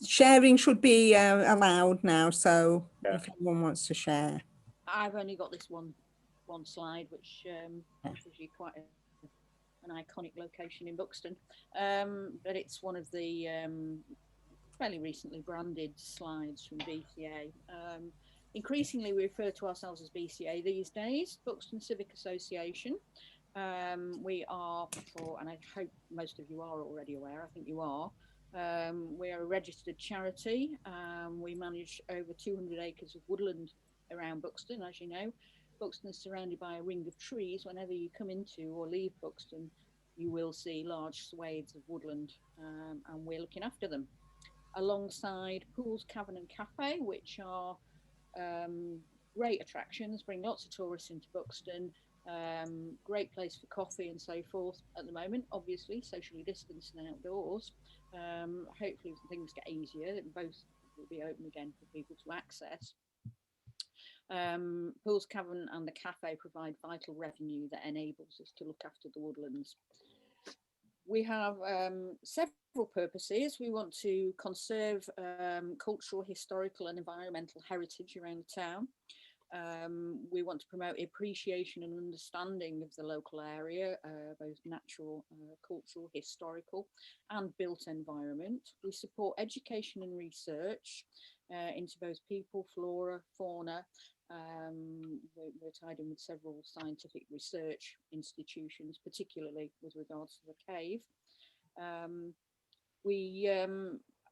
sharing should be allowed now, so if anyone wants to share. I've only got this one slide, which is usually quite an iconic location in Buxton, but it's one of the fairly recently branded slides from BCA. Increasingly, we refer to ourselves as BCA these days, Buxton Civic Association. We are, and I hope most of you are already aware, I think you are, we are a registered charity. We manage over 200 acres of woodland around Buxton, as you know. Buxton is surrounded by a ring of trees. Whenever you come into or leave Buxton, you will see large swathes of woodland, and we're looking after them. Alongside Pools, Cavern and Cafe, which are great attractions, bring lots of tourists into Buxton, great place for coffee and so forth at the moment, obviously socially distanced and outdoors. Hopefully things get easier, both will be open again for people to access. Pools, Cavern and the Cafe provide vital revenue that enables us to look after the woodlands. We have several purposes. We want to conserve cultural, historical and environmental heritage around the town. We want to promote appreciation and understanding of the local area, both natural, cultural, historical and built environment. We support education and research into both people, flora, fauna. We're tied in with several scientific research institutions, particularly with regards to the cave. We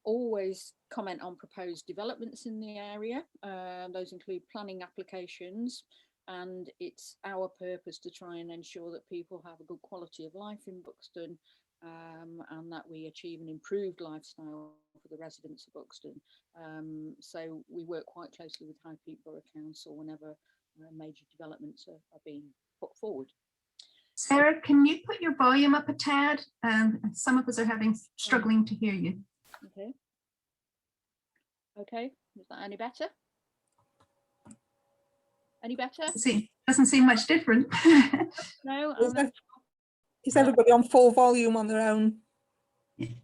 always comment on proposed developments in the area. Those include planning applications, and it's our purpose to try and ensure that people have a good quality of life in Buxton, and that we achieve an improved lifestyle for the residents of Buxton. So we work quite closely with High Peak Borough Council whenever major developments are being put forward. Sarah, can you put your volume up a tad? Some of us are struggling to hear you. Okay. Okay, is that any better? Any better? Doesn't seem much different. No. Is everybody on full volume on their own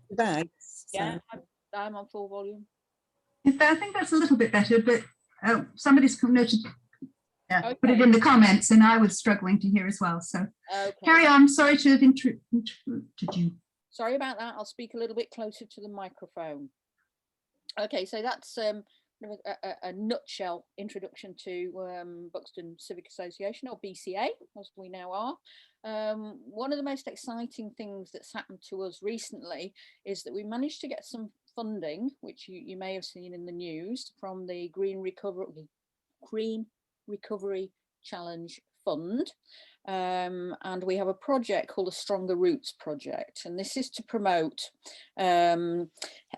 device? Yeah, I'm on full volume. I think that's a little bit better, but somebody's noted. Yeah, okay. Put it in the comments, and I was struggling to hear as well. So carry on. Sorry to have interrupted you. Sorry about that. I'll speak a little bit closer to the microphone. Okay, so that's a nutshell introduction to Buxton Civic Association, or BCA, as we now are. One of the most exciting things that's happened to us recently is that we managed to get some funding, which you may have seen in the news, from the Green Recovery Challenge Fund. And we have a project called the Stronger Roots Project, and this is to promote the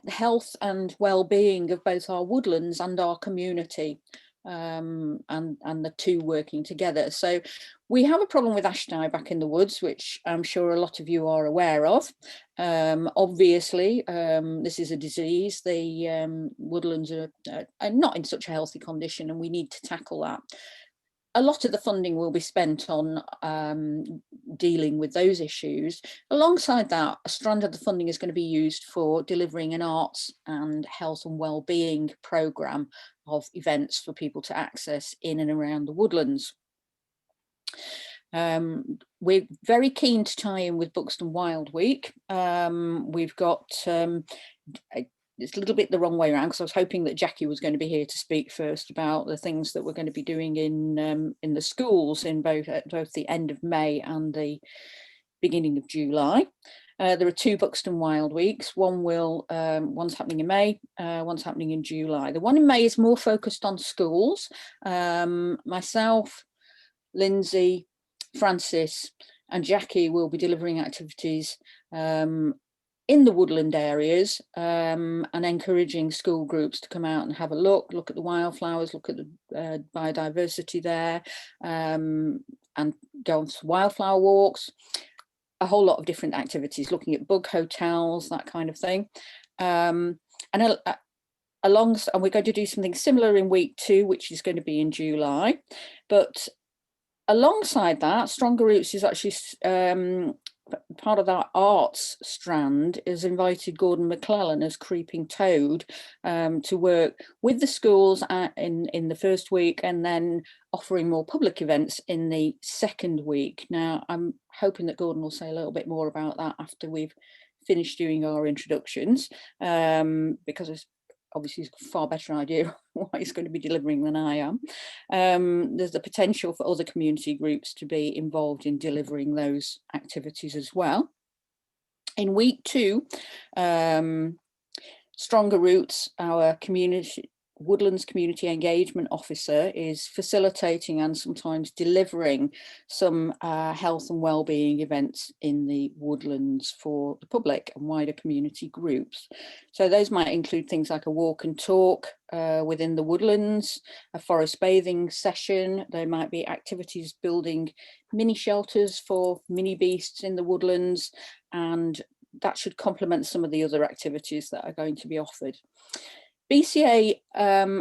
health and well-being of both our woodlands and our community, and the two working together. So we have a problem with ash dieback in the woods, which I'm sure a lot of you are aware of. Obviously, this is a disease. The woodlands are not in such a healthy condition, and we need to tackle that. A lot of the funding will be spent on dealing with those issues. Alongside that, a strand of the funding is going to be used for delivering an arts and health and well-being programme of events for people to access in and around the woodlands. We're very keen to tie in with Buxton Wild Week. We've got it's a little bit the wrong way around, because I was hoping that Jackie was going to be here to speak first about the things that we're going to be doing in the schools in both the end of May and the beginning of July. There are two Buxton Wild Weeks. One's happening in May, one's happening in July. The one in May is more focused on schools. Myself, Lindsay, Francis and Jackie will be delivering activities in the woodland areas, and encouraging school groups to come out and have a look at the wildflowers, look at the biodiversity there, and go on wildflower walks, a whole lot of different activities, looking at bug hotels, that kind of thing. And we're going to do something similar in week 2, which is going to be in July. But alongside that, Stronger Roots is actually part of our arts strand has invited Gordon McClellan as Creeping Toad to work with the schools in the first week, and then offering more public events in the second week. Now, I'm hoping that Gordon will say a little bit more about that after we've finished doing our introductions, because it's obviously he's got a far better idea what he's going to be delivering than I am. There's the potential for other community groups to be involved in delivering those activities as well. In week 2, Stronger Roots, our Woodlands Community Engagement Officer, is facilitating and sometimes delivering some health and wellbeing events in the woodlands for the public and wider community groups. So those might include things like a walk and talk within the woodlands, a forest bathing session. There might be activities building mini shelters for mini beasts in the woodlands, and that should complement some of the other activities that are going to be offered. BCA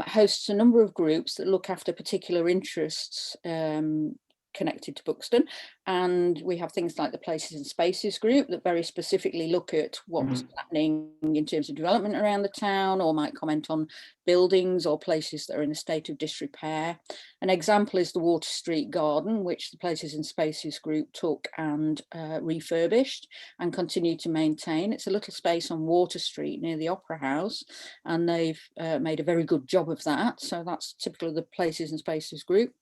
hosts a number of groups that look after particular interests connected to Buxton, and we have things like the Places and Spaces group that very specifically look at what's happening in terms of development around the town, or might comment on buildings or places that are in a state of disrepair. An example is the Water Street Garden, which the Places and Spaces group took and refurbished and continue to maintain. It's a little space on Water Street near the Opera House, and they've made a very good job of that. So that's typical of the Places and Spaces group.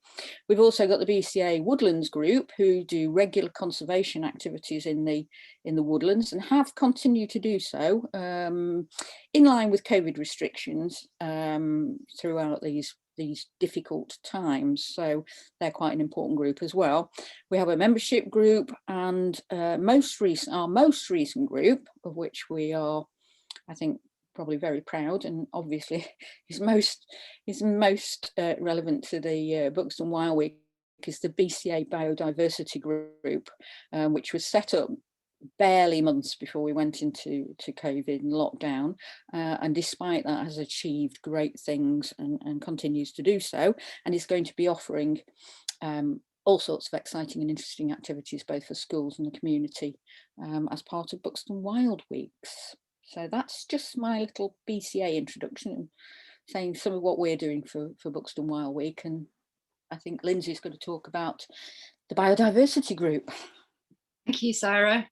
We've also got the BCA Woodlands group, who do regular conservation activities in the woodlands, and have continued to do so in line with COVID restrictions throughout these difficult times. So they're quite an important group as well. We have a membership group, and our most recent group, of which we are, I think, probably very proud, and obviously is most relevant to the Buxton Wild Week, is the BCA Biodiversity Group, which was set up barely months before we went into COVID and lockdown, and despite that has achieved great things and continues to do so, and is going to be offering all sorts of exciting and interesting activities both for schools and the community as part of Buxton Wild Weeks. So that's just my little BCA introduction, saying some of what we're doing for Buxton Wild Week, and I think Lindsay's going to talk about the biodiversity group. Thank you, Sarah.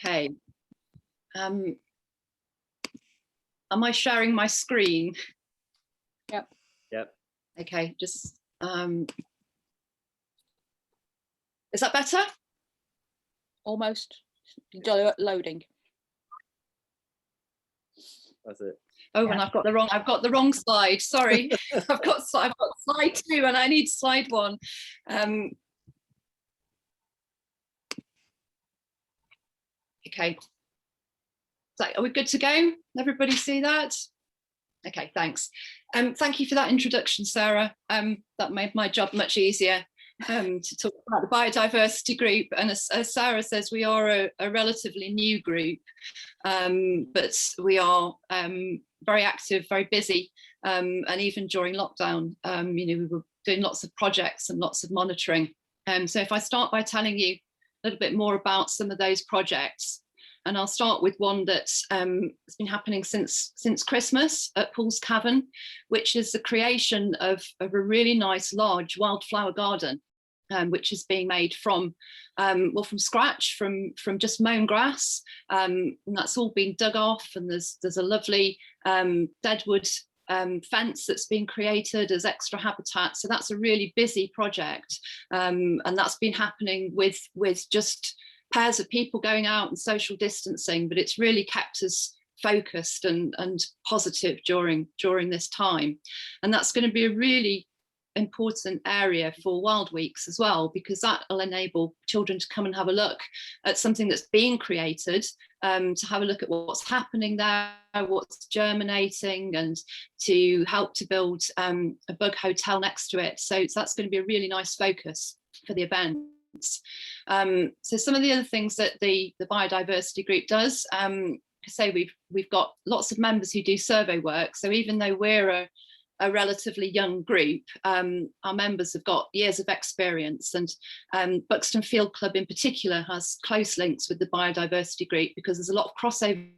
Okay. Am I sharing my screen? Yep. Yep. Okay, just is that better? Almost. Loading. That's it. Oh, Yeah. and I've got the wrong slide. Sorry, I've got slide 2 and I need slide 1. Okay. So are we good to go? Everybody see that? Okay, thanks. Thank you for that introduction, Sarah. That made my job much easier to talk about the biodiversity group. And as Sarah says, we are a relatively new group, but we are very active, very busy, and even during lockdown, we were doing lots of projects and lots of monitoring. So if I start by telling you a little bit more about some of those projects, and I'll start with one that's has been happening since Christmas at Paul's Cavern, which is the creation of a really nice large wildflower garden, which is being made from scratch, from just mown grass, and that's all been dug off, and there's a lovely deadwood fence that's been created as extra habitat. So that's a really busy project, and that's been happening with just pairs of people going out and social distancing, but it's really kept us focused and positive during this time. And that's going to be a really important area for Wild Weeks as well, because that will enable children to come and have a look at something that's being created, to have a look at what's happening there, what's germinating, and to help to build a bug hotel next to it. So that's going to be a really nice focus for the event. So some of the other things that the biodiversity group does, say we've got lots of members who do survey work. So even though we're a relatively young group, our members have got years of experience, and Buxton Field Club in particular has close links with the biodiversity group, because there's a lot of crossover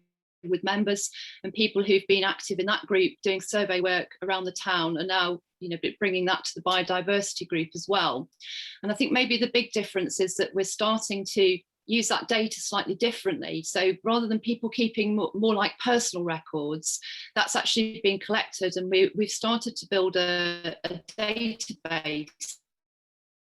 with members, and people who've been active in that group doing survey work around the town are now, you know, bringing that to the biodiversity group as well. And I think maybe the big difference is that we're starting to use that data slightly differently. So rather than people keeping more like personal records, that's actually being collected, and we've started to build a database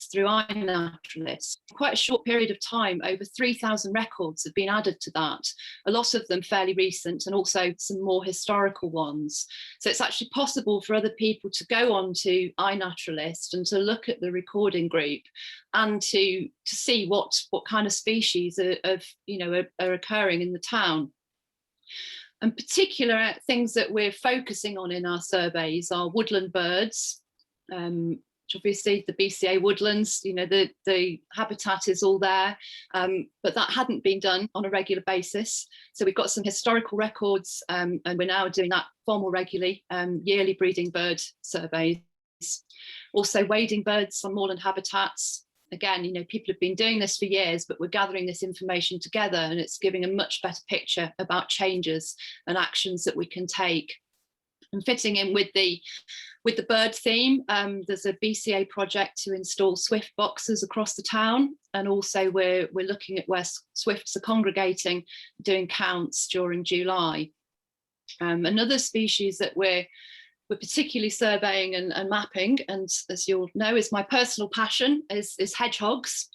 through iNaturalist. In quite a short period of time, over 3,000 records have been added to that, a lot of them fairly recent, and also some more historical ones. So it's actually possible for other people to go on to iNaturalist and to look at the recording group and to see what kind of species are occurring in the town. And particular things that we're focusing on in our surveys are woodland birds, which obviously the BCA woodlands, you know, the habitat is all there, but that hadn't been done on a regular basis. So we've got some historical records, and we're now doing that far more regularly, yearly breeding bird surveys. Also wading birds on moorland habitats. Again, you know, people have been doing this for years, but we're gathering this information together, and it's giving a much better picture about changes and actions that we can take. And fitting in with the bird theme, there's a BCA project to install swift boxes across the town, and also we're looking at where swifts are congregating, doing counts during July. Another species that we're particularly surveying and mapping, and as you'll know is my personal passion, is hedgehogs.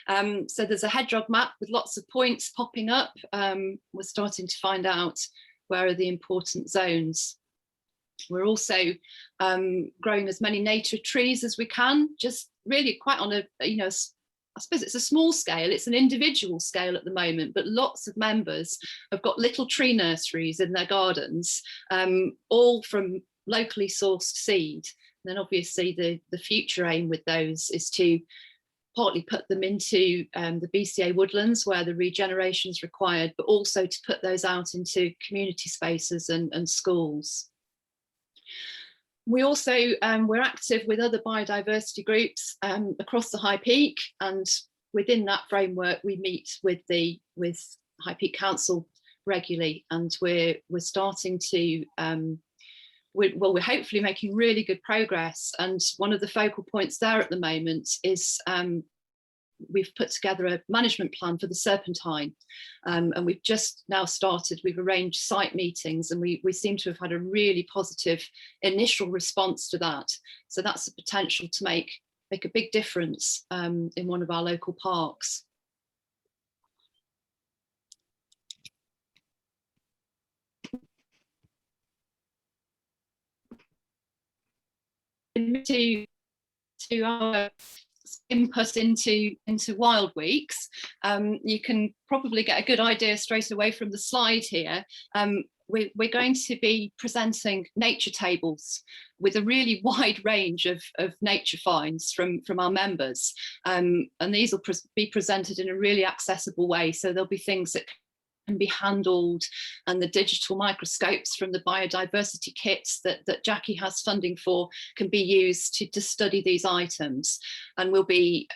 So there's a hedgehog map with lots of points popping up. We're starting to find out where are the important zones. We're also growing as many native trees as we can, just really quite on a, you know, I suppose it's a small scale, it's an individual scale at the moment, but lots of members have got little tree nurseries in their gardens, all from locally sourced seed. And then obviously the future aim with those is to partly put them into the BCA woodlands where the regeneration is required, but also to put those out into community spaces and schools. We also, we're active with other biodiversity groups across the High Peak, and within that framework we meet with High Peak Council regularly, and we're starting to, we're hopefully making really good progress. And one of the focal points there at the moment is we've put together a management plan for the Serpentine, and we've just now started, we've arranged site meetings, and we seem to have had a really positive initial response to that. So that's the potential to make a big difference in one of our local parks. To our input into Wild Weeks, you can probably get a good idea straight away from the slide here. We're going to be presenting nature tables with a really wide range of nature finds from our members, and these will be presented in a really accessible way. So there'll be things that can be handled, and the digital microscopes from the biodiversity kits that Jackie has funding for can be used to study these items. And we'll be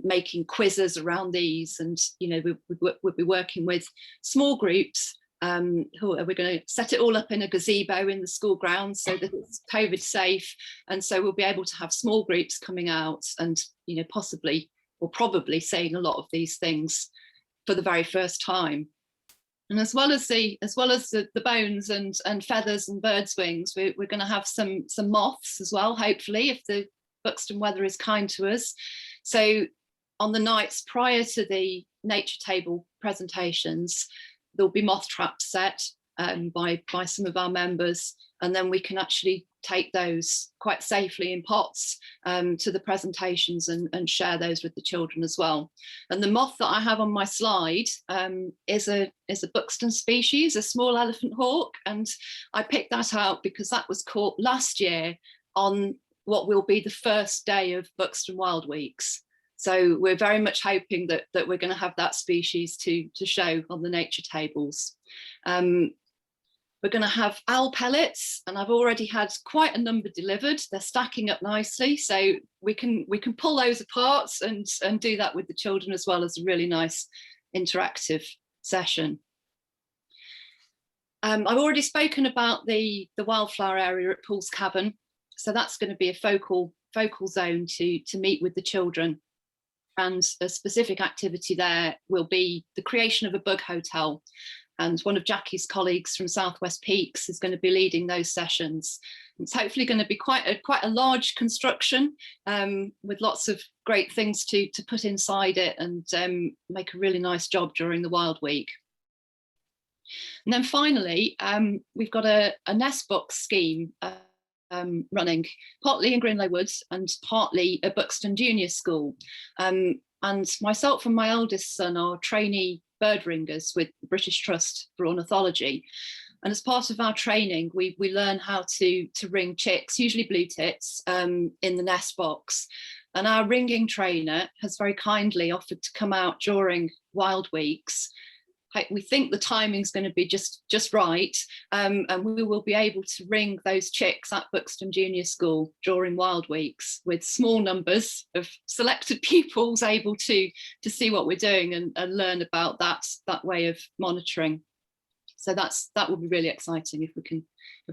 making quizzes around these, and you know, we'll be working with small groups. We're going to set it all up in a gazebo in the school grounds so that it's COVID safe, and so we'll be able to have small groups coming out and, you know, possibly or probably seeing a lot of these things for the very first time. And as well as the bones and feathers and birds' wings, we're going to have some moths as well, hopefully, if the Buxton weather is kind to us. So on the nights prior to the nature table presentations, there'll be moth traps set by some of our members, and then we can actually take those quite safely in pots to the presentations and share those with the children as well. And the moth that I have on my slide is a Buxton species, a small elephant hawk, and I picked that out because that was caught last year on what will be the first day of Buxton Wild Weeks. So we're very much hoping that we're going to have that species to show on the nature tables. We're going to have owl pellets, and I've already had quite a number delivered. They're stacking up nicely, so we can pull those apart and do that with the children, as well as a really nice interactive session. I've already spoken about the wildflower area at Paul's Cavern, so that's going to be a focal zone to meet with the children. And a specific activity there will be the creation of a bug hotel. And one of Jackie's colleagues from Southwest Peaks is going to be leading those sessions. It's hopefully going to be quite a large construction with lots of great things to put inside it and make a really nice job during the Wild Week. And then finally, we've got a nest box scheme running, partly in Grinlow Woods and partly at Buxton Junior School. And myself and my eldest son are trainee bird ringers with the British Trust for Ornithology. And as part of our training, we learn how to ring chicks, usually blue tits, in the nest box. And our ringing trainer has very kindly offered to come out during Wild Weeks. We think the timing's going to be just right, and we will be able to ring those chicks at Buxton Junior School during Wild Weeks with small numbers of selected pupils able to see what we're doing and learn about that way of monitoring. So that will be really exciting if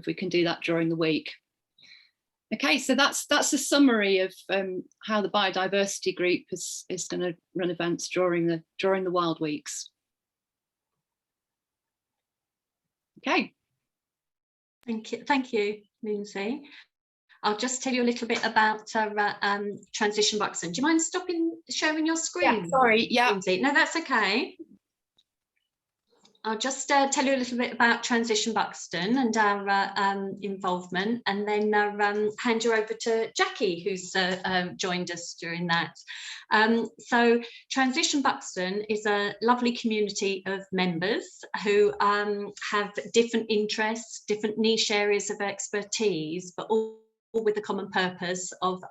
we can do that during the week. Okay, so that's a summary of how the biodiversity group is going to run events during the Wild Weeks. Okay. Thank you, Lindsay. I'll just tell you a little bit about Transition Buxton. Do you mind sharing your screen? Yeah, sorry, yeah. Lindsay? No, that's okay. I'll just tell you a little bit about Transition Buxton and our involvement, and then hand you over to Jackie, who's joined us during that. So Transition Buxton is a lovely community of members who have different interests, different niche areas of expertise, but all with the common purpose of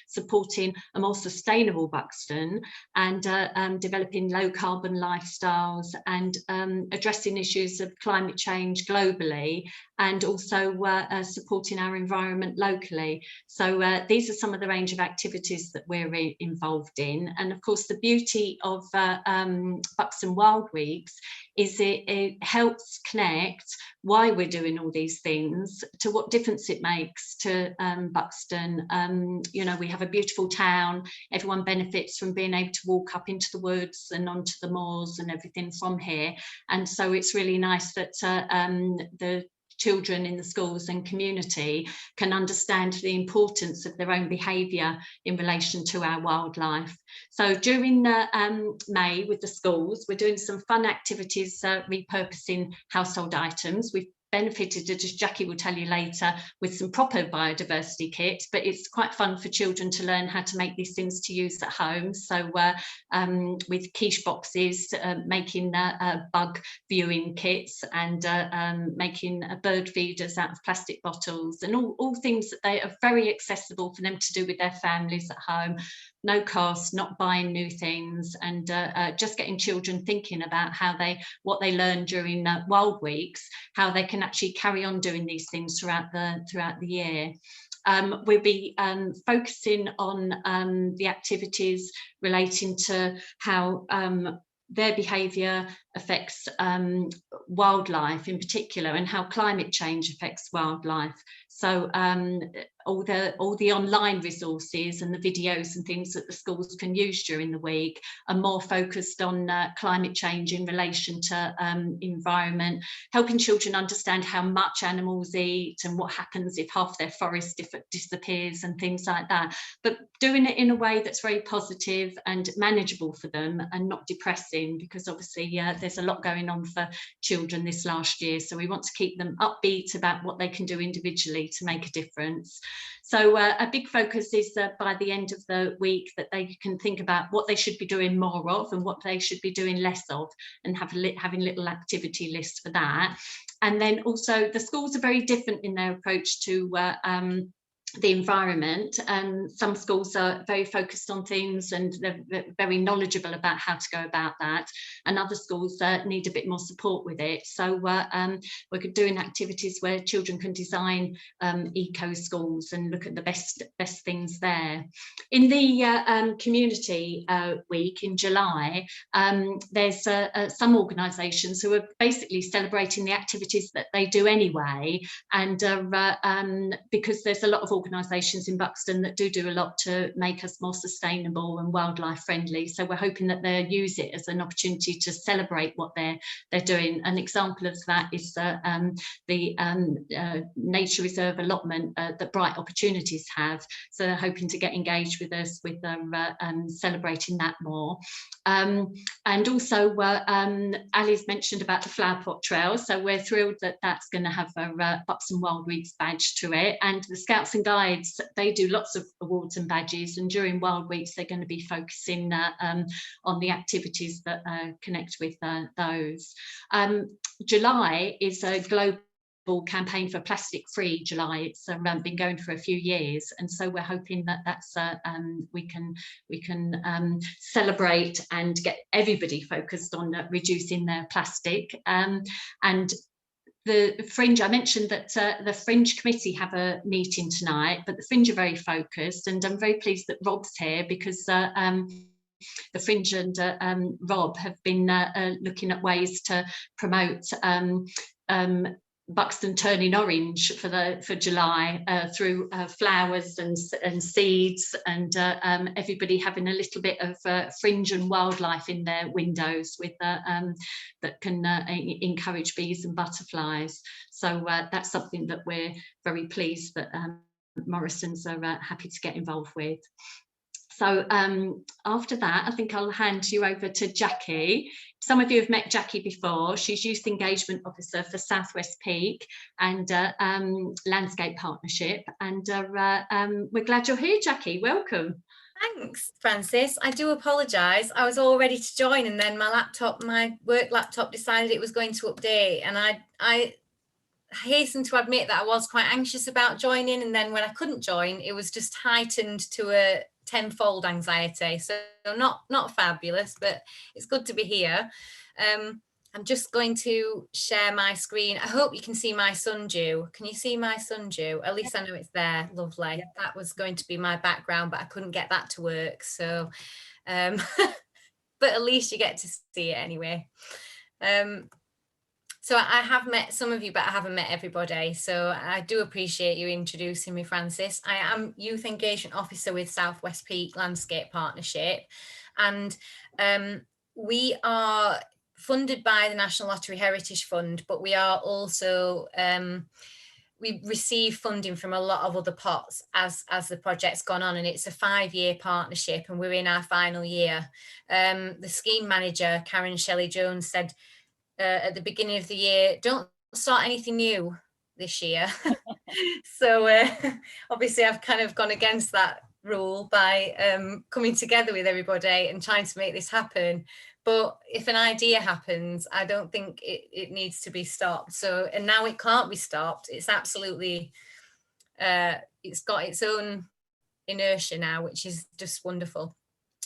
supporting a more sustainable Buxton and developing low carbon lifestyles and addressing issues of climate change globally, and also supporting our environment locally. So these are some of the range of activities that we're involved in. And of course, the beauty of Buxton Wild Weeks is it helps connect why we're doing all these things to what difference it makes to Buxton. You know, we have a beautiful town, everyone benefits from being able to walk up into the woods and onto the moors and everything from here. And so it's really nice that the children in the schools and community can understand the importance of their own behaviour in relation to our wildlife. So during May with the schools, we're doing some fun activities, repurposing household items. We've benefited, as Jackie will tell you later, with some proper biodiversity kits, but it's quite fun for children to learn how to make these things to use at home. So with quiche boxes, making bug viewing kits, and making bird feeders out of plastic bottles, and all things that they are very accessible for them to do with their families at home. No cost, not buying new things, and just getting children thinking about what they learn during Wild Weeks, how they can actually carry on doing these things throughout the year. We'll be focusing on the activities relating to how their behaviour affects wildlife in particular, and how climate change affects wildlife. So all the online resources and the videos and things that the schools can use during the week are more focused on climate change in relation to environment, helping children understand how much animals eat and what happens if half their forest disappears and things like that, but doing it in a way that's very positive and manageable for them and not depressing, because obviously there's a lot going on for children this last year, so we want to keep them upbeat about what they can do individually to make a difference. So a big focus is by the end of the week that they can think about what they should be doing more of and what they should be doing less of, and having little activity lists for that. And then also the schools are very different in their approach to the environment. Some schools are very focused on things and they're very knowledgeable about how to go about that, and other schools need a bit more support with it. So we're doing activities where children can design eco schools and look at the best things there. In the community week in July, there's some organisations who are basically celebrating the activities that they do anyway, and because there's a lot of organisations in Buxton that do a lot to make us more sustainable and wildlife friendly. So we're hoping that they'll use it as an opportunity to celebrate what they're doing. An example of that is the nature reserve allotment that Bright Opportunities have. So they're hoping to get engaged with us with celebrating that more. And also Ali's mentioned about the flower pot trail, so we're thrilled that that's going to have a Buxton Wild Weeks badge to it. And the Scouts and Guides, they do lots of awards and badges, and during Wild Weeks they're going to be focusing on the activities that connect with those. July is a global campaign for plastic free July. It's been going for a few years, and so we're hoping that that's we can celebrate and get everybody focused on reducing their plastic. And the Fringe, I mentioned that the Fringe committee have a meeting tonight, but the Fringe are very focused, and I'm very pleased that Rob's here, because the Fringe and Rob have been looking at ways to promote Buxton turning orange for July through flowers and seeds, and everybody having a little bit of fringe and wildlife in their windows with that can encourage bees and butterflies. So that's something that we're very pleased that Morrison's are happy to get involved with. So after that, I think I'll hand you over to Jackie. Some of you have met Jackie before. She's Youth Engagement Officer for Southwest Peak and Landscape Partnership. And we're glad you're here, Jackie. Welcome. Thanks, Frances. I do apologise. I was all ready to join, and then my work laptop decided it was going to update, and I hasten to admit that I was quite anxious about joining, and then when I couldn't join, it was just heightened to a tenfold anxiety. So not fabulous, but it's good to be here. I'm just going to share my screen. I hope you can see my sundew. Can you see my sundew? At least I know it's there. Lovely. Yeah. That was going to be my background, but I couldn't get that to work. So, but at least you get to see it anyway. So I have met some of you, but I haven't met everybody. So I do appreciate you introducing me, Frances. I am Youth Engagement Officer with Southwest Peak Landscape Partnership. And we are funded by the National Lottery Heritage Fund, but we are also, we receive funding from a lot of other pots as the project's gone on, and it's a 5-year partnership and we're in our final year. The scheme manager, Karen Shelley-Jones, said, at the beginning of the year, don't start anything new this year. So obviously I've kind of gone against that rule by coming together with everybody and trying to make this happen. But if an idea happens, I don't think it needs to be stopped. So, and now it can't be stopped. It's absolutely, it's got its own inertia now, which is just wonderful.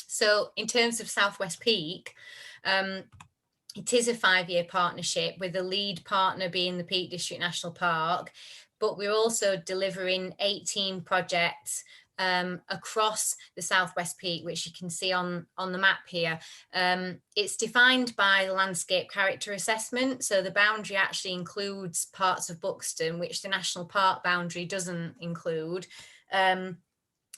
So in terms of Southwest Peak, it is a 5-year partnership with the lead partner being the Peak District National Park, but we're also delivering 18 projects across the Southwest Peak, which you can see on the map here. It's defined by the landscape character assessment. So the boundary actually includes parts of Buxton, which the National Park boundary doesn't include.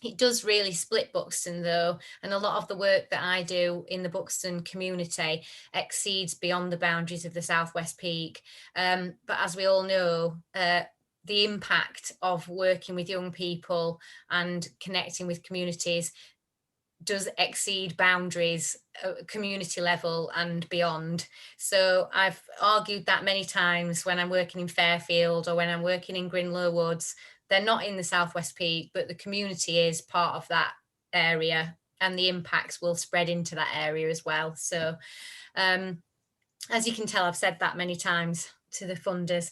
It does really split Buxton though, and a lot of the work that I do in the Buxton community exceeds beyond the boundaries of the Southwest Peak. But as we all know, the impact of working with young people and connecting with communities does exceed boundaries, community level and beyond. So I've argued that many times when I'm working in Fairfield or when I'm working in Grinlow Woods. They're not in the Southwest Peak, but the community is part of that area and the impacts will spread into that area as well. So as you can tell, I've said that many times the funders.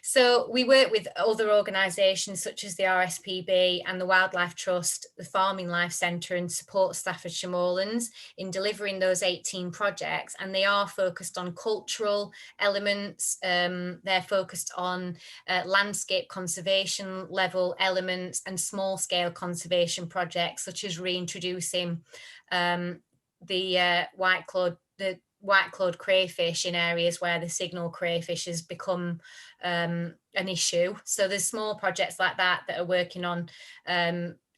So we work with other organisations such as the RSPB and the Wildlife Trust, the Farming Life Centre, and Support Staffordshire Moorlands in delivering those 18 projects, and they are focused on cultural elements. They're focused on landscape conservation level elements and small scale conservation projects such as reintroducing the white-clawed crayfish in areas where the signal crayfish has become an issue. So there's small projects like that that are working on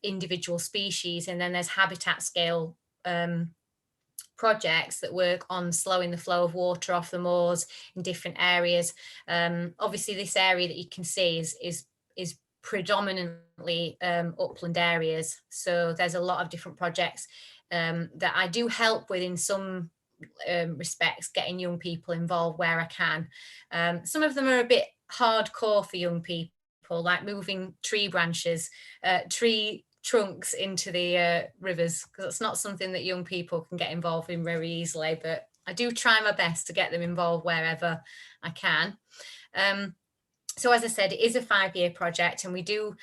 individual species, and then there's habitat scale projects that work on slowing the flow of water off the moors in different areas. Obviously this area that you can see is predominantly upland areas, so there's a lot of different projects that I do help with in some respects, getting young people involved where I can. Some of them are a bit hardcore for young people, like moving tree branches, tree trunks into the rivers, because it's not something that young people can get involved in very easily, but I do try my best to get them involved wherever I can. So as I said, it is a 5-year project, and we do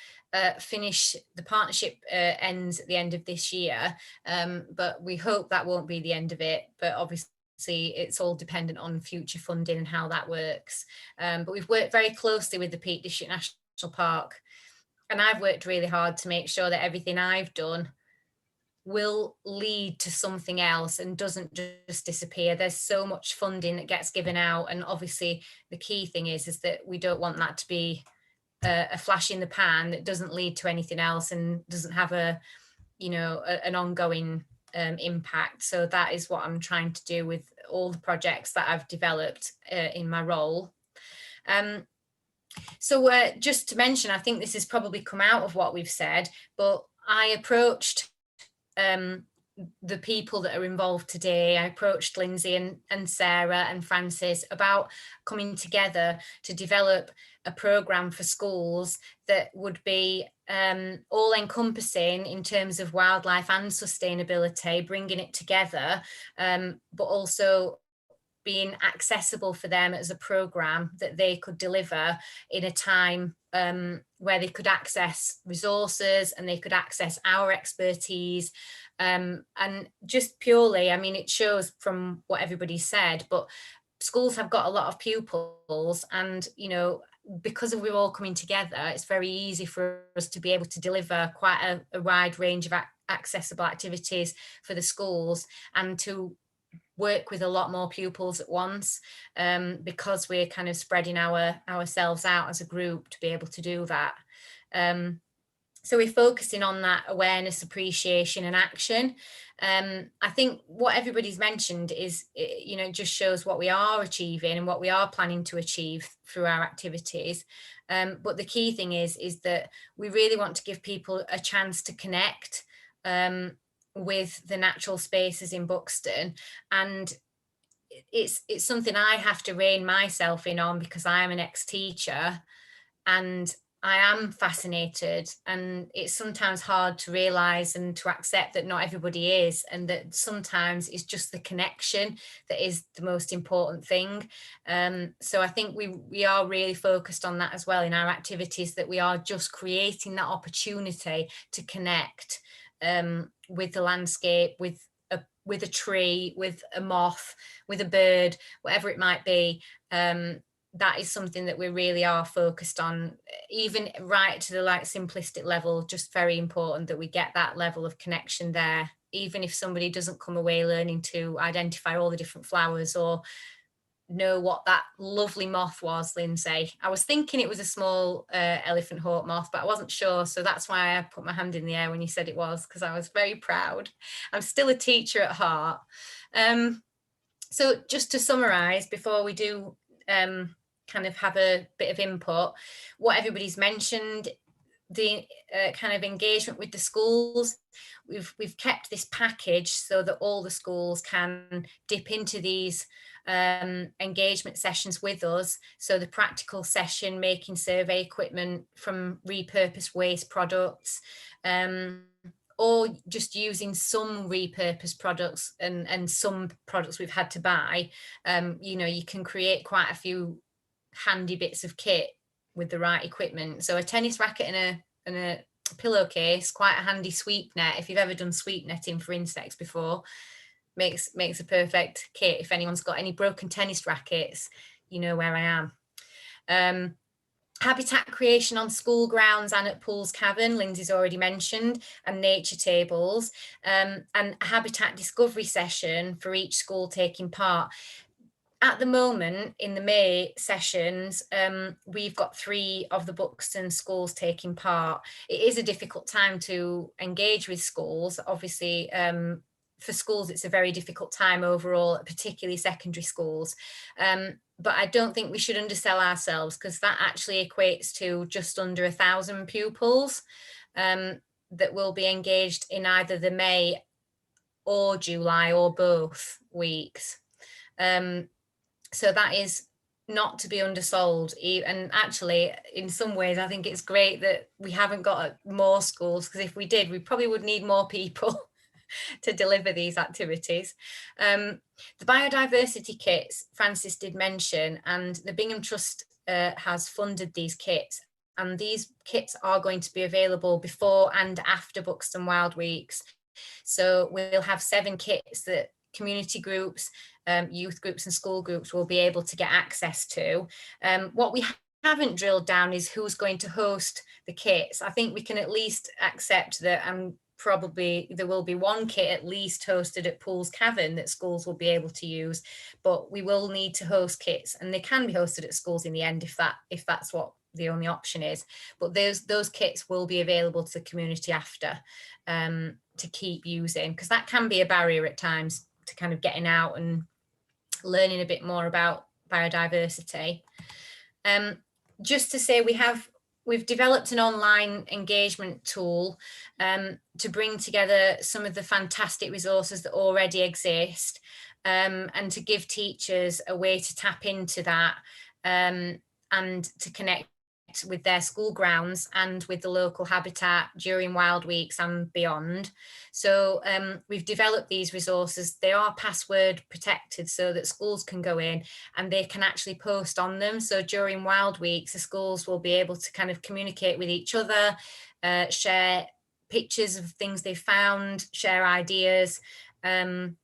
finish, the partnership ends at the end of this year, but we hope that won't be the end of it. But obviously it's all dependent on future funding and how that works. But we've worked very closely with the Peak District National Park, and I've worked really hard to make sure that everything I've done will lead to something else and doesn't just disappear. There's so much funding that gets given out, and obviously the key thing is that we don't want that to be a flash in the pan that doesn't lead to anything else and doesn't have an ongoing impact. So that is what I'm trying to do with all the projects that I've developed in my role. So just to mention, I think this has probably come out of what we've said, but I approached the people that are involved today. I approached Lindsay and Sarah and Francis about coming together to develop a programme for schools that would be all encompassing in terms of wildlife and sustainability, bringing it together, but also being accessible for them as a programme that they could deliver in a time where they could access resources and they could access our expertise. And just purely, I mean, it shows from what everybody said, but schools have got a lot of pupils, and, you know, because we're all coming together, it's very easy for us to be able to deliver quite a wide range of accessible activities for the schools, and to work with a lot more pupils at once, because we're kind of spreading ourselves out as a group to be able to do that. So we're focusing on that awareness, appreciation and action. I think what everybody's mentioned is, you know, just shows what we are achieving and what we are planning to achieve through our activities. But the key thing is that we really want to give people a chance to connect with the natural spaces in Buxton, and it's something I have to rein myself in on, because I am an ex-teacher and I am fascinated, and it's sometimes hard to realise and to accept that not everybody is, and that sometimes it's just the connection that is the most important thing. So I think we are really focused on that as well in our activities, that we are just creating that opportunity to connect with the landscape, with a tree, with a moth, with a bird, whatever it might be. That is something that we really are focused on, even right to the like simplistic level. Just very important that we get that level of connection there, even if somebody doesn't come away learning to identify all the different flowers or know what that lovely moth was. Lindsay, I was thinking it was a small elephant hawk moth, but I wasn't sure, so that's why I put my hand in the air when you said it was, because I was very proud. I'm still a teacher at heart. So just to summarize before we do kind of have a bit of input, what everybody's mentioned, the kind of engagement with the schools, we've kept this package so that all the schools can dip into these engagement sessions with us. So the practical session, making survey equipment from repurposed waste products, or just using some repurposed products and some products we've had to buy, you know, you can create quite a few handy bits of kit with the right equipment. So a tennis racket and a pillowcase, quite a handy sweep net. If you've ever done sweep netting for insects before, makes a perfect kit. If anyone's got any broken tennis rackets, you know where I am. Habitat creation on school grounds and at Pools Cavern, Lindsay's already mentioned, and nature tables, and a habitat discovery session for each school taking part. At the moment, in the May sessions, we've got 3 of the Buxton schools taking part. It is a difficult time to engage with schools. Obviously, for schools, it's a very difficult time overall, particularly secondary schools. But I don't think we should undersell ourselves, because that actually equates to just under 1,000 pupils that will be engaged in either the May or July or both weeks. So that is not to be undersold. And actually, in some ways, I think it's great that we haven't got more schools, because if we did, we probably would need more people to deliver these activities. The biodiversity kits, Francis did mention, and the Bingham Trust has funded these kits, and these kits are going to be available before and after Buxton Wild Weeks. So we'll have 7 kits that community groups, youth groups and school groups will be able to get access to. What we haven't drilled down is who's going to host the kits. I think we can at least accept that, and probably there will be 1 kit at least hosted at Pools Cavern that schools will be able to use, but we will need to host kits, and they can be hosted at schools in the end if that's what the only option is. But those kits will be available to the community after, to keep using, because that can be a barrier at times to kind of getting out and learning a bit more about biodiversity. Just to say, we've developed an online engagement tool to bring together some of the fantastic resources that already exist, and to give teachers a way to tap into that, and to connect with their school grounds and with the local habitat during Wild Weeks and beyond. So we've developed these resources. They are password protected so that schools can go in and they can actually post on them. So during Wild Weeks, the schools will be able to kind of communicate with each other, share pictures of things they found, share ideas. And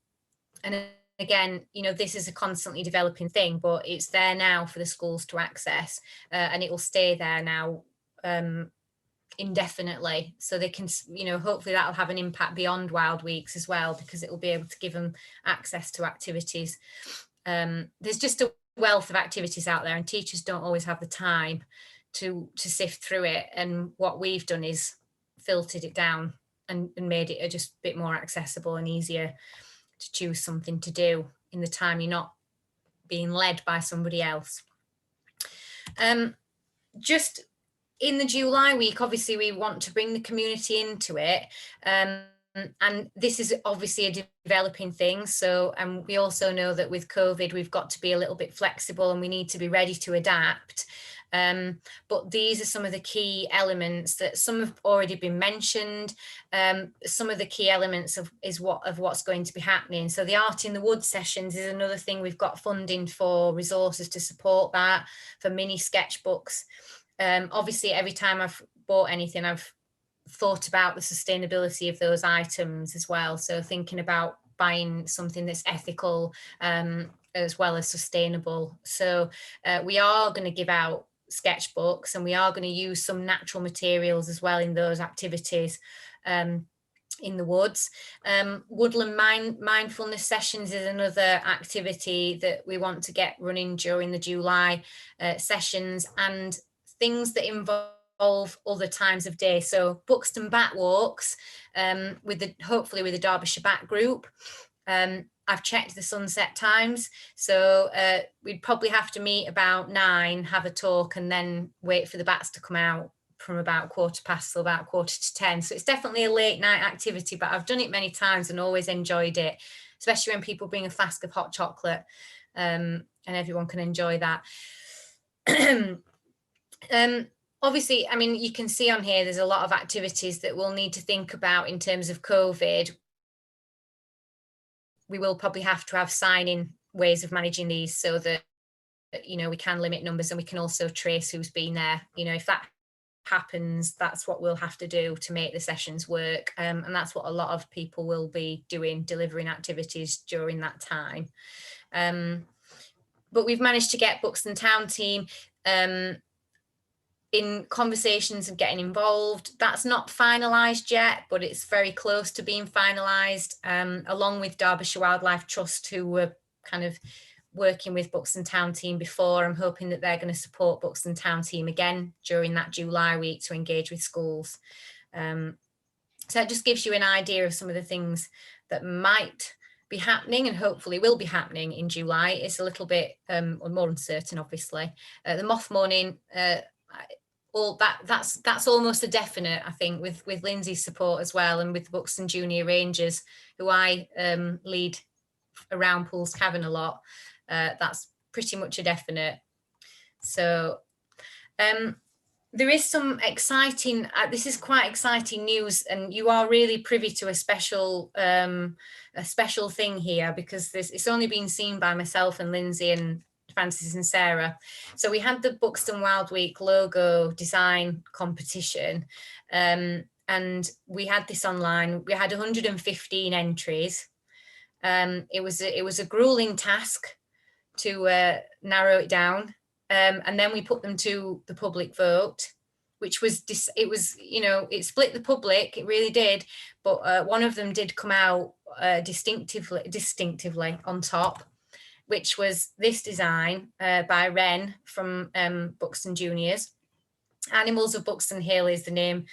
again, you know, this is a constantly developing thing, but it's there now for the schools to access, and it will stay there now indefinitely. So they can, you know, hopefully that'll have an impact beyond Wild Weeks as well, because it will be able to give them access to activities. There's just a wealth of activities out there, and teachers don't always have the time to sift through it. And what we've done is filtered it down and made it just a bit more accessible and easier to choose something to do in the time you're not being led by somebody else. Just in the July week, obviously we want to bring the community into it, and this is obviously a developing thing. So we also know that with COVID we've got to be a little bit flexible and we need to be ready to adapt. But these are some of the key elements that some have already been mentioned. Some of the key elements of what's going to be happening. So the Art in the Woods sessions is another thing we've got funding for, resources to support that, for mini sketchbooks. Obviously, every time I've bought anything, I've thought about the sustainability of those items as well. So thinking about buying something that's ethical as well as sustainable. So we are going to give out sketchbooks, and we are going to use some natural materials as well in those activities in the woods. Woodland mindfulness sessions is another activity that we want to get running during the July sessions, and things that involve other times of day. So Buxton Bat Walks, hopefully with the Derbyshire Bat Group. I've checked the sunset times, so we'd probably have to meet about 9, have a talk, and then wait for the bats to come out from about 15:15 till about 10:15. So it's definitely a late night activity, but I've done it many times and always enjoyed it, especially when people bring a flask of hot chocolate, and everyone can enjoy that. obviously, I mean, you can see on here, there's a lot of activities that we'll need to think about in terms of COVID. We will probably have to have sign-in ways of managing these so that, you know, we can limit numbers and we can also trace who's been there. You know, if that happens, that's what we'll have to do to make the sessions work. And that's what a lot of people will be doing, delivering activities during that time. But we've managed to get Buxton Town team in conversations and getting involved. That's not finalised yet, but it's very close to being finalised, along with Derbyshire Wildlife Trust, who were kind of working with Buxton Town team before. I'm hoping that they're going to support Buxton Town team again during that July week to engage with schools. So it just gives you an idea of some of the things that might be happening and hopefully will be happening in July. It's a little bit more uncertain, obviously. The moth morning, all that's almost a definite, I think, with Lindsay's support as well, and with the Buxton Junior Rangers, who I lead around Pools Cavern a lot. That's pretty much a definite. So there is some exciting, this is quite exciting news, and you are really privy to a special thing here, because it's only been seen by myself and Lindsay and Francis and Sarah. So we had the Buxton Wild Week logo design competition, and we had this online. We had 115 entries. It was a grueling task to narrow it down, and then we put them to the public vote, which was you know, it split the public, it really did, but one of them did come out distinctively on top, which was this design by Ren from Buxton Juniors. Animals of Buxton Hill is the name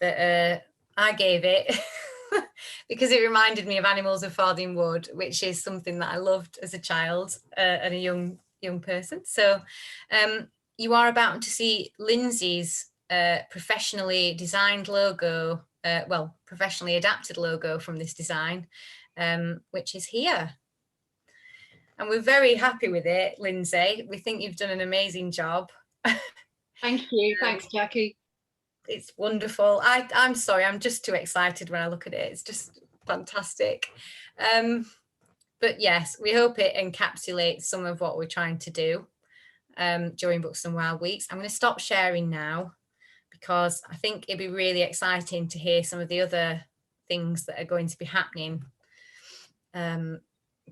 that I gave it because it reminded me of Animals of Farthing Wood, which is something that I loved as a child and a young person. So you are about to see Lindsay's professionally designed logo, professionally adapted logo from this design, which is here. And we're very happy with it, Lindsay. We think you've done an amazing job. Thank you. Thanks, Jackie. It's wonderful. I'm sorry, I'm just too excited when I look at it. It's just fantastic. But yes, we hope it encapsulates some of what we're trying to do during Buxton Wild Weeks. I'm going to stop sharing now, because I think it'd be really exciting to hear some of the other things that are going to be happening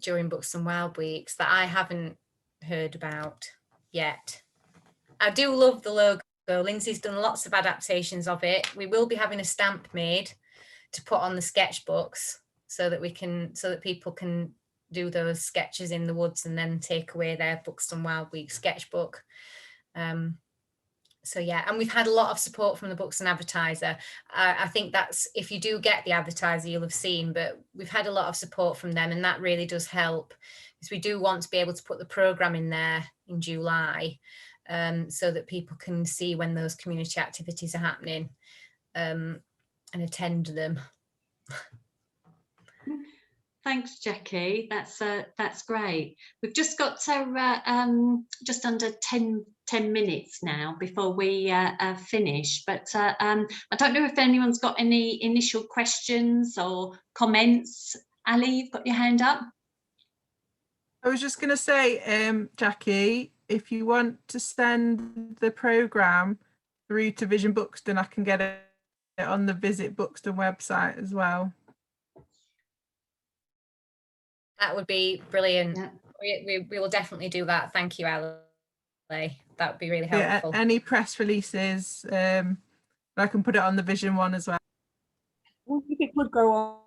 during Buxton Wild Weeks that I haven't heard about yet. I do love the logo. Lindsay's done lots of adaptations of it. We will be having a stamp made to put on the sketchbooks so that people can do those sketches in the woods and then take away their Buxton Wild Week sketchbook. So yeah, and we've had a lot of support from the Buxton Advertiser. I think that's, if you do get the Advertiser, you'll have seen, but we've had a lot of support from them, and that really does help, because we do want to be able to put the programme in there in July, so that people can see when those community activities are happening and attend them. Thanks, Jackie. That's great. We've just got just under 10 minutes now before we finish, but I don't know if anyone's got any initial questions or comments. Ali, you've got your hand up. I was just going to say, Jackie, if you want to send the programme through to Vision Buxton, I can get it on the Visit Buxton website as well. That would be brilliant. Yeah. We will definitely do that. Thank you, Ali. That would be really helpful. Yeah, any press releases, I can put it on the Vision one as well. I wonder if it would go on.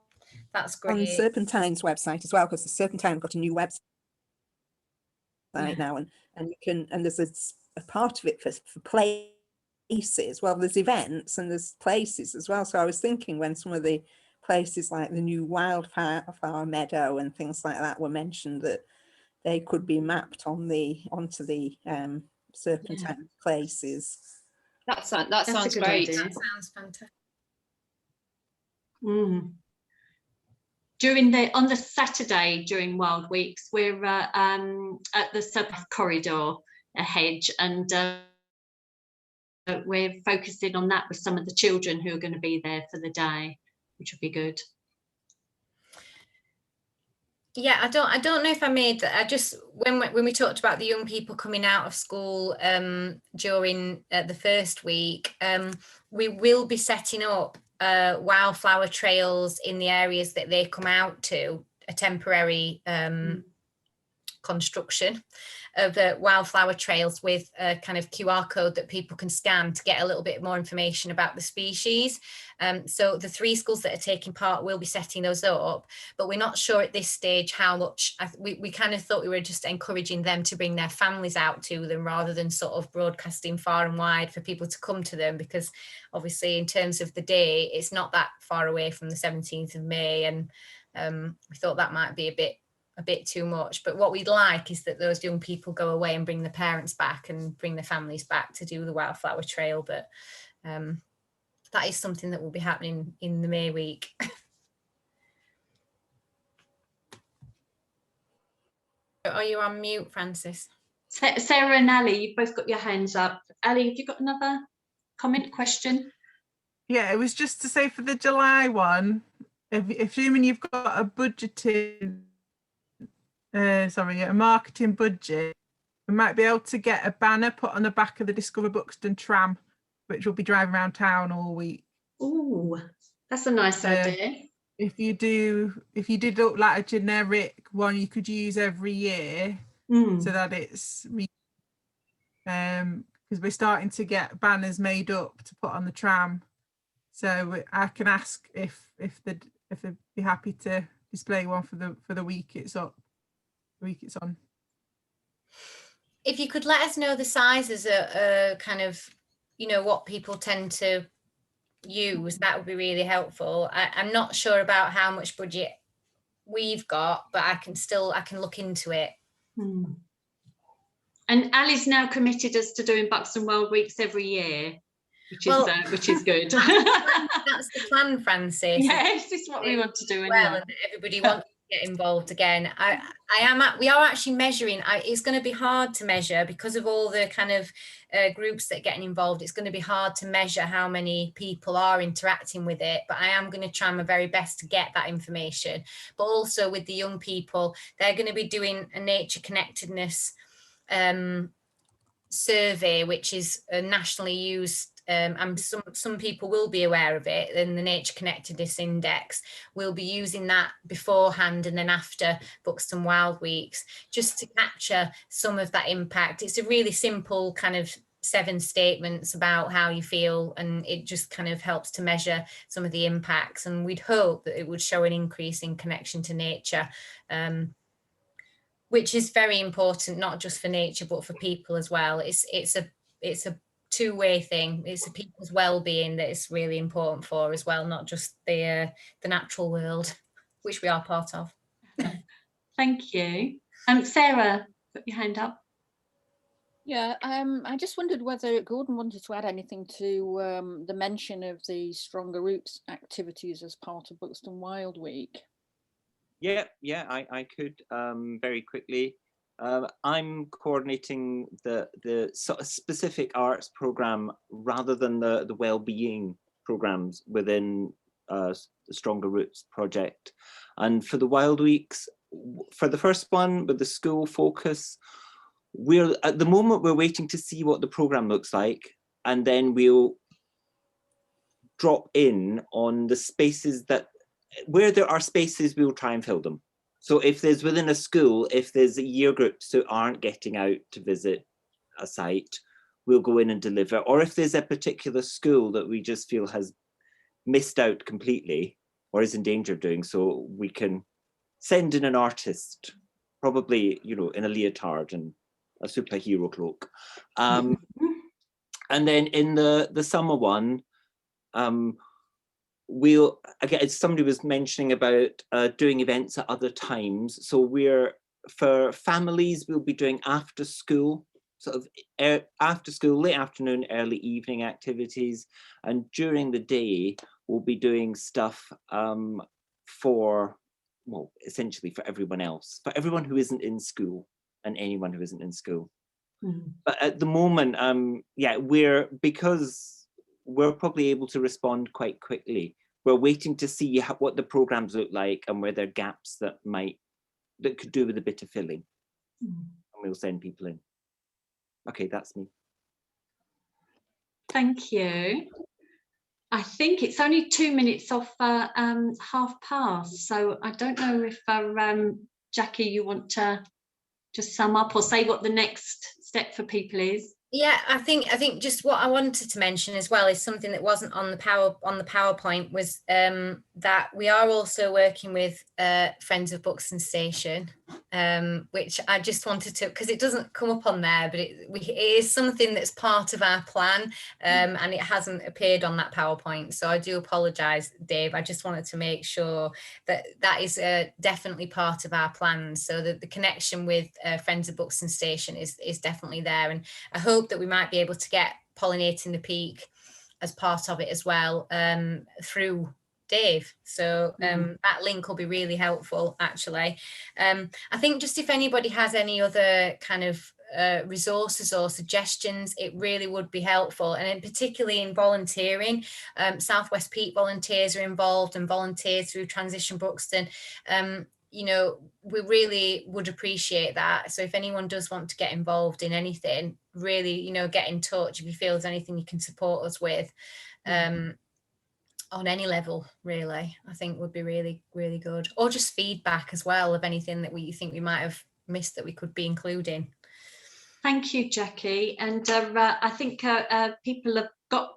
That's great. On Serpentine's website as well, because the Serpentine have got a new website now, and you can, and there's a part of it for places. Well, there's events and there's places as well. So I was thinking, when some of the places like the new wildflower meadow and things like that were mentioned, that they could be mapped onto the Serpentine places. That sounds great. That sounds fantastic. Mm. On the Saturday during Wild Weeks, we're at the South Corridor, a hedge, and we're focusing on that with some of the children who are going to be there for the day, which would be good. Yeah, I don't know if I made that. I just when we talked about the young people coming out of school during the first week, we will be setting up wildflower trails in the areas that they come out to, a temporary construction of wildflower trails with a kind of QR code that people can scan to get a little bit more information about the species. So the 3 schools that are taking part will be setting those up, but we're not sure at this stage how much. We kind of thought we were just encouraging them to bring their families out to them rather than sort of broadcasting far and wide for people to come to them, because obviously in terms of the day, it's not that far away from the 17th of May, and we thought that might be a bit too much. But what we'd like is that those young people go away and bring the parents back and bring their families back to do the wildflower trail. But that is something that will be happening in the May week. Are you on mute, Francis? Sarah and Ali, you've both got your hands up. Ali, have you got another comment, question? Yeah, it was just to say for the July one, assuming you've got a budgeted, a marketing budget, we might be able to get a banner put on the back of the Discover Buxton tram, which will be driving around town all week. Oh, that's a nice idea. If you did look like a generic one you could use every year, so that it's because we're starting to get banners made up to put on the tram. So I can ask if they'd be happy to display one for the week it's up, week it's on. If you could let us know the sizes, kind of, what people tend to use, that would be really helpful. I'm not sure about how much budget we've got, but I can look into it. And Ali's now committed us to doing Buxton World Weeks every year, which is good. That's the plan, Francis. Yes, it's what we want to do. Well, and everybody wants to get involved again. We are actually measuring. It's going to be hard to measure because of all the kind of groups that are getting involved. It's going to be hard to measure how many people are interacting with it, but I am going to try my very best to get that information. But also with the young people, they're going to be doing a nature connectedness survey, which is a nationally used, and some people will be aware of it, and the Nature Connectedness Index. We'll be using that beforehand and then after Buxton Wild Weeks, just to capture some of that impact. It's a really simple kind of 7 statements about how you feel, and it just kind of helps to measure some of the impacts, and we'd hope that it would show an increase in connection to nature, which is very important, not just for nature but for people as well. It's a two-way thing. It's the people's well-being that is really important for as well, not just the natural world, which we are part of. Thank you. Sarah, put your hand up. Yeah, I just wondered whether Gordon wanted to add anything to the mention of the Stronger Roots activities as part of Buxton Wild Week. Yeah, I could very quickly. I'm coordinating the sort of specific arts program rather than the well-being programs within the Stronger Roots project. And for the Wild Weeks, for the first one with the school focus, we're at the moment we're waiting to see what the program looks like, and then we'll drop in on the spaces that where there are spaces, we'll try and fill them. So if there's within a school, if there's year groups who aren't getting out to visit a site, we'll go in and deliver. Or if there's a particular school that we just feel has missed out completely or is in danger of doing so, we can send in an artist, probably, in a leotard and a superhero cloak. And then in the summer one, we'll, again, somebody was mentioning about doing events at other times. So for families, we'll be doing after school, sort of after school, late afternoon, early evening activities. And during the day, we'll be doing stuff essentially for everyone else, for everyone who isn't in school and anyone who isn't in school. But at the moment, yeah, because we're probably able to respond quite quickly. We're waiting to see what the programs look like and where there are gaps that could do with a bit of filling. And we'll send people in. Okay, that's me. Thank you. I think it's only 2 minutes off past, so I don't know if Jackie, you want to just sum up or say what the next step for people is? Yeah, I think just what I wanted to mention as well is something that wasn't on the PowerPoint was that we are also working with Friends of Buxton Station, which I just wanted to, because it doesn't come up on there, but it is something that's part of our plan, and it hasn't appeared on that PowerPoint. So I do apologise, Dave. I just wanted to make sure that is definitely part of our plans, so that the connection with Friends of Buxton Station is definitely there, and I hope that we might be able to get Pollinating the Peak as part of it as well, through Dave. So that link will be really helpful, actually. I think just if anybody has any other kind of resources or suggestions, it really would be helpful, and particularly in volunteering. Southwest Peak volunteers are involved, and volunteers through Transition Buxton. You know, we really would appreciate that. So if anyone does want to get involved in anything, really, you know, get in touch if you feel there's anything you can support us with, on any level, really, I think would be really, really good. Or just feedback as well of anything that you think we might have missed that we could be including. Thank you, Jackie. And I think people have got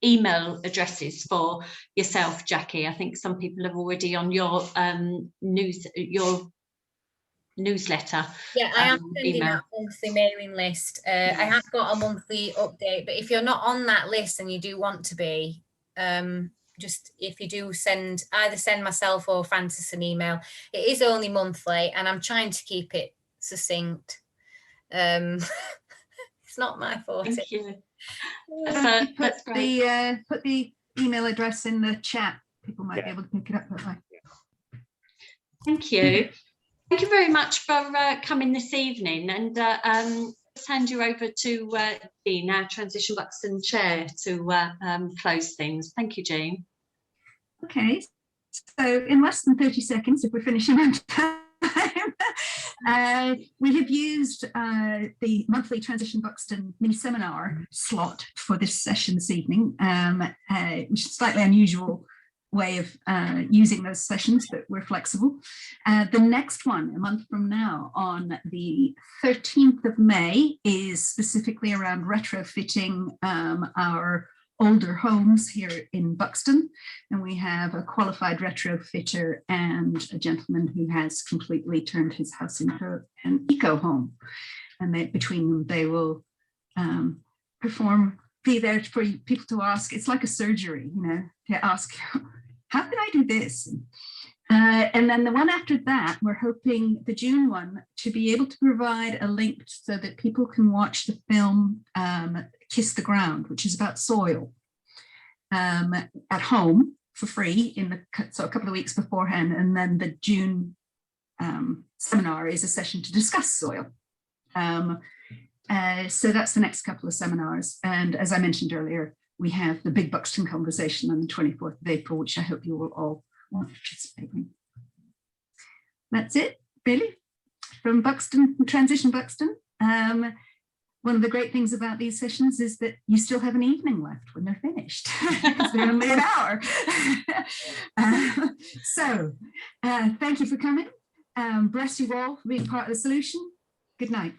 email addresses for yourself, Jackie. I think some people have already on your newsletter. Yeah, I am sending out a monthly mailing list. I have got a monthly update, but if you're not on that list and you do want to be, just if you do either send myself or Francis an email. It is only monthly, and I'm trying to keep it succinct. It's not my forte. Thank you. That's great. Put the email address in the chat. People might be able to pick it up that way. Thank you. Thank you very much for coming this evening, and let's hand you over to Jean, our Transition Buxton chair, to close things. Thank you, Jean. Okay, so in less than 30 seconds, if we're finishing on time, we have used the monthly Transition Buxton mini seminar slot for this session this evening, which is a slightly unusual way of using those sessions, but we're flexible. The next one, a month from now, on the 13th of May, is specifically around retrofitting our older homes here in Buxton, and we have a qualified retrofitter and a gentleman who has completely turned his house into an eco home, and between them they will be there for people to ask. It's like a surgery, you know, to ask, how can I do this? And then the one after that, we're hoping, the June one, to be able to provide a link so that people can watch the film Kiss the Ground, which is about soil, at home for free so a couple of weeks beforehand. And then the June seminar is a session to discuss soil. So that's the next couple of seminars. And as I mentioned earlier, we have the Big Buxton conversation on the 24th of April, which I hope you will all want to participate in. That's it, really, from Buxton, from Transition Buxton. One of the great things about these sessions is that you still have an evening left when they're finished, because they're only an hour. So thank you for coming. Bless you all for being part of the solution. Good night.